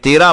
13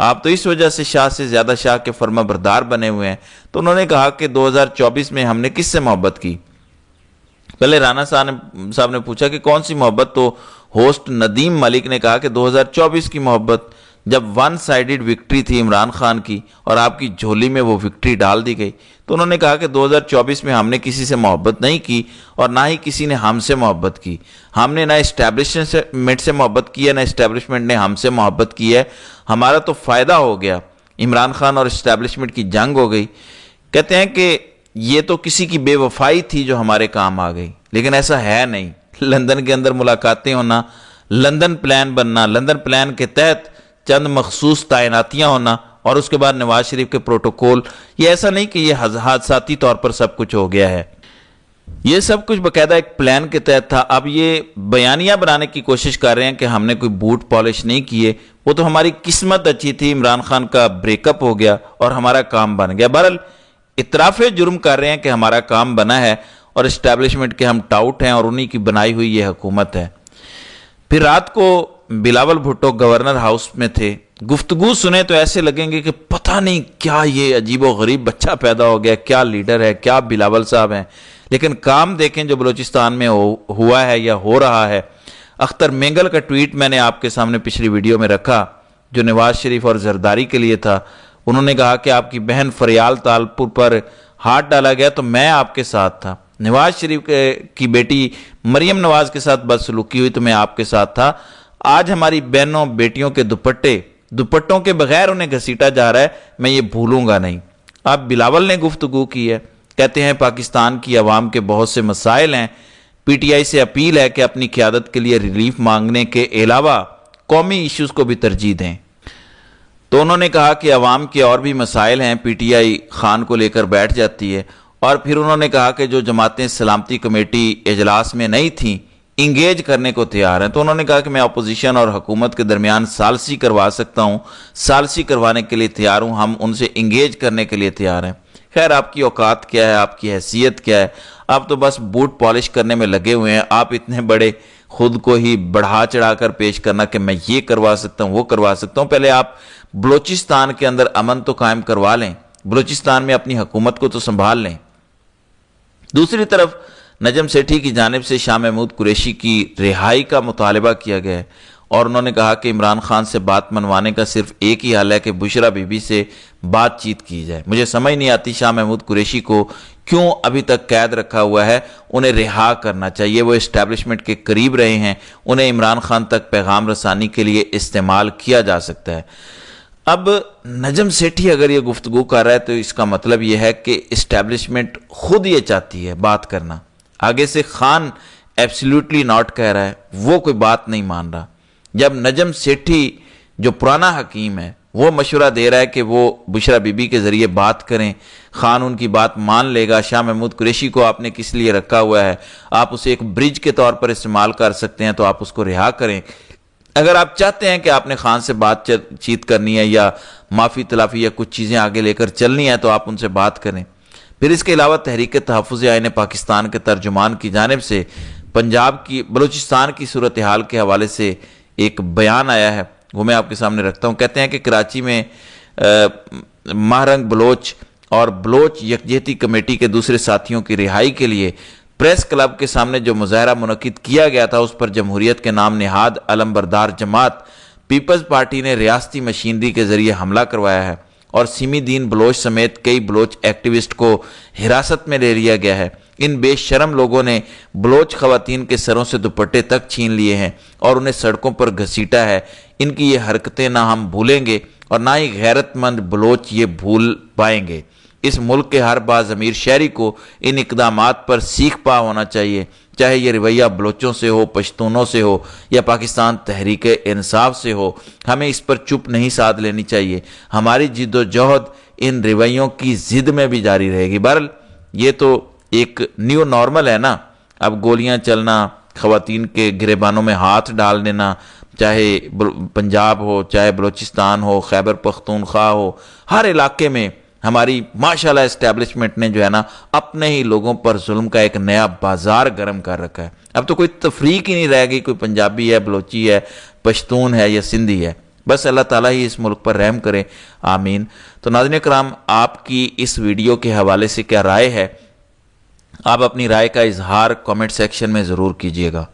آپ تو اس وجہ سے شاہ سے زیادہ شاہ کے فرما بردار بنے ہوئے ہیں۔ تو انہوں نے کہا کہ 2024 میں ہم نے کس سے محبت کی؟ پہلے رانا صاحب نے پوچھا کہ کون سی محبت؟ تو ہوسٹ ندیم ملک نے کہا کہ 2024 کی محبت، جب ون سائیڈڈ وکٹری تھی عمران خان کی اور آپ کی جھولی میں وہ وکٹری ڈال دی گئی۔ تو انہوں نے کہا کہ 2024 میں ہم نے کسی سے محبت نہیں کی اور نہ ہی کسی نے ہم سے محبت کی۔ ہم نے نہ اسٹیبلشمنٹ سے محبت کی ہے، نہ اسٹیبلشمنٹ نے ہم سے محبت کی ہے۔ ہمارا تو فائدہ ہو گیا، عمران خان اور اسٹیبلشمنٹ کی جنگ ہو گئی۔ کہتے ہیں کہ یہ تو کسی کی بے وفائی تھی جو ہمارے کام آ گئی، لیکن ایسا ہے نہیں۔ لندن کے اندر ملاقاتیں ہونا، لندن پلان بننا، لندن پلان کے تحت چند مخصوص تعیناتیاں ہونا اور اس کے بعد نواز شریف کے پروٹوکول، یہ ایسا نہیں کہ یہ حادثاتی طور پر سب کچھ ہو گیا ہے، یہ سب کچھ باقاعدہ ایک پلان کے تحت تھا۔ اب یہ بیانیہ بنانے کی کوشش کر رہے ہیں کہ ہم نے کوئی بوٹ پالش نہیں کیے، وہ تو ہماری قسمت اچھی تھی، عمران خان کا بریک اپ ہو گیا اور ہمارا کام بن گیا۔ بہرحال اعتراف جرم کر رہے ہیں کہ ہمارا کام بنا ہے اور اسٹیبلشمنٹ کے ہم ٹاؤٹ ہیں اور انہی کی بنائی ہوئی یہ حکومت ہے۔ پھر رات کو بلاول بھٹو گورنر ہاؤس میں تھے، گفتگو سنے تو ایسے لگیں گے کہ پتہ نہیں کیا یہ عجیب و غریب بچہ پیدا ہو گیا، کیا لیڈر ہے، کیا بلاول صاحب ہیں، لیکن کام دیکھیں جو بلوچستان میں ہوا ہے یا ہو رہا ہے۔ اختر مینگل کا ٹویٹ میں نے آپ کے سامنے پچھلی ویڈیو میں رکھا جو نواز شریف اور زرداری کے لیے تھا۔ انہوں نے کہا کہ آپ کی بہن فریال تالپور پر ہاتھ ڈالا گیا تو میں آپ کے ساتھ تھا، نواز شریف کی بیٹی مریم نواز کے ساتھ بدسلوکی ہوئی تو میں آپ کے ساتھ تھا۔ آج ہماری بہنوں بیٹیوں کے دوپٹوں کے بغیر انہیں گھسیٹا جا رہا ہے، میں یہ بھولوں گا نہیں۔ اب بلاول نے گفتگو کی ہے، کہتے ہیں پاکستان کی عوام کے بہت سے مسائل ہیں، پی ٹی آئی سے اپیل ہے کہ اپنی قیادت کے لیے ریلیف مانگنے کے علاوہ قومی ایشوز کو بھی ترجیح دیں۔ تو انہوں نے کہا کہ عوام کے اور بھی مسائل ہیں، پی ٹی آئی خان کو لے کر بیٹھ جاتی ہے، اور پھر انہوں نے کہا کہ جو جماعتیں سلامتی کمیٹی اجلاس میں نہیں تھیں انگیج کرنے کو تیار ہیں۔ تو انہوں نے کہا کہ میں اپوزیشن اور حکومت کے درمیان ثالثی کروا سکتا ہوں، ثالثی کروانے کے لیے تیار ہوں، ہم ان سے انگیج کرنے کے لیے تیار ہیں۔ خیر آپ کی اوقات کیا ہے، آپ کی حیثیت کیا ہے، آپ تو بس بوٹ پالش کرنے میں لگے ہوئے ہیں۔ آپ اتنے بڑے خود کو ہی بڑھا چڑھا کر پیش کرنا کہ میں یہ کروا سکتا ہوں وہ کروا سکتا ہوں، پہلے آپ بلوچستان کے اندر امن تو قائم کروا لیں، بلوچستان میں اپنی حکومت کو تو سنبھال لیں۔ دوسری طرف نجم سیٹھی کی جانب سے شاہ محمود قریشی کی رہائی کا مطالبہ کیا گیا ہے اور انہوں نے کہا کہ عمران خان سے بات منوانے کا صرف ایک ہی حل ہے کہ بشرا بی بی سے بات چیت کی جائے۔ مجھے سمجھ نہیں آتی شاہ محمود قریشی کو کیوں ابھی تک قید رکھا ہوا ہے، انہیں رہا کرنا چاہیے، وہ اسٹیبلشمنٹ کے قریب رہے ہیں، انہیں عمران خان تک پیغام رسانی کے لیے استعمال کیا جا سکتا ہے۔ اب نجم سیٹھی اگر یہ گفتگو کر رہا ہے تو اس کا مطلب یہ ہے کہ اسٹیبلشمنٹ خود یہ چاہتی ہے بات کرنا، آگے سے خان ایبسلیوٹلی ناٹ کہہ رہا ہے، وہ کوئی بات نہیں مان رہا۔ جب نجم سیٹھی جو پرانا حکیم ہے وہ مشورہ دے رہا ہے کہ وہ بشرا بی بی کے ذریعے بات کریں، خان ان کی بات مان لے گا۔ شاہ محمود قریشی کو آپ نے کس لیے رکھا ہوا ہے، آپ اسے ایک برج کے طور پر استعمال کر سکتے ہیں، تو آپ اس کو رہا کریں۔ اگر آپ چاہتے ہیں کہ آپ نے خان سے بات چیت کرنی ہے یا معافی تلافی یا کچھ چیزیں آگے لے کر چلنی ہے تو آپ ان سے بات کریں۔ پھر اس کے علاوہ تحریک تحفظ آئین پاکستان کے ترجمان کی جانب سے پنجاب کی بلوچستان کی صورتحال کے حوالے سے ایک بیان آیا ہے، وہ میں آپ کے سامنے رکھتا ہوں۔ کہتے ہیں کہ کراچی میں مہرنگ بلوچ اور بلوچ یکجہتی کمیٹی کے دوسرے ساتھیوں کی رہائی کے لیے پریس کلب کے سامنے جو مظاہرہ منعقد کیا گیا تھا اس پر جمہوریت کے نام نہاد علم بردار جماعت پیپلز پارٹی نے ریاستی مشینری کے ذریعے حملہ کروایا ہے اور سیمی دین بلوچ سمیت کئی بلوچ ایکٹیوسٹ کو حراست میں لے لیا گیا ہے۔ ان بے شرم لوگوں نے بلوچ خواتین کے سروں سے دوپٹے تک چھین لیے ہیں اور انہیں سڑکوں پر گھسیٹا ہے۔ ان کی یہ حرکتیں نہ ہم بھولیں گے اور نہ ہی غیرت مند بلوچ یہ بھول پائیں گے۔ اس ملک کے ہر باضمیر شہری کو ان اقدامات پر سیکھ پا ہونا چاہیے، چاہے یہ رویہ بلوچوں سے ہو، پشتونوں سے ہو یا پاکستان تحریک انصاف سے ہو۔ ہمیں اس پر چپ نہیں سادھ لینی چاہیے، ہماری جد و جہد ان رویوں کی ضد میں بھی جاری رہے گی۔ بہرحال یہ تو ایک نیو نارمل ہے نا، اب گولیاں چلنا، خواتین کے گریبانوں میں ہاتھ ڈال دینا، چاہے پنجاب ہو، چاہے بلوچستان ہو، خیبر پختونخوا ہو، ہر علاقے میں ہماری ماشاءاللہ اسٹیبلشمنٹ نے جو ہے نا اپنے ہی لوگوں پر ظلم کا ایک نیا بازار گرم کر رکھا ہے۔ اب تو کوئی تفریق ہی نہیں رہ گئی، کوئی پنجابی ہے، بلوچی ہے، پشتون ہے یا سندھی ہے، بس اللہ تعالیٰ ہی اس ملک پر رحم کرے، آمین۔ تو ناظرین کرام، آپ کی اس ویڈیو کے حوالے سے کیا رائے ہے؟ آپ اپنی رائے کا اظہار کامنٹ سیکشن میں ضرور کیجیے گا۔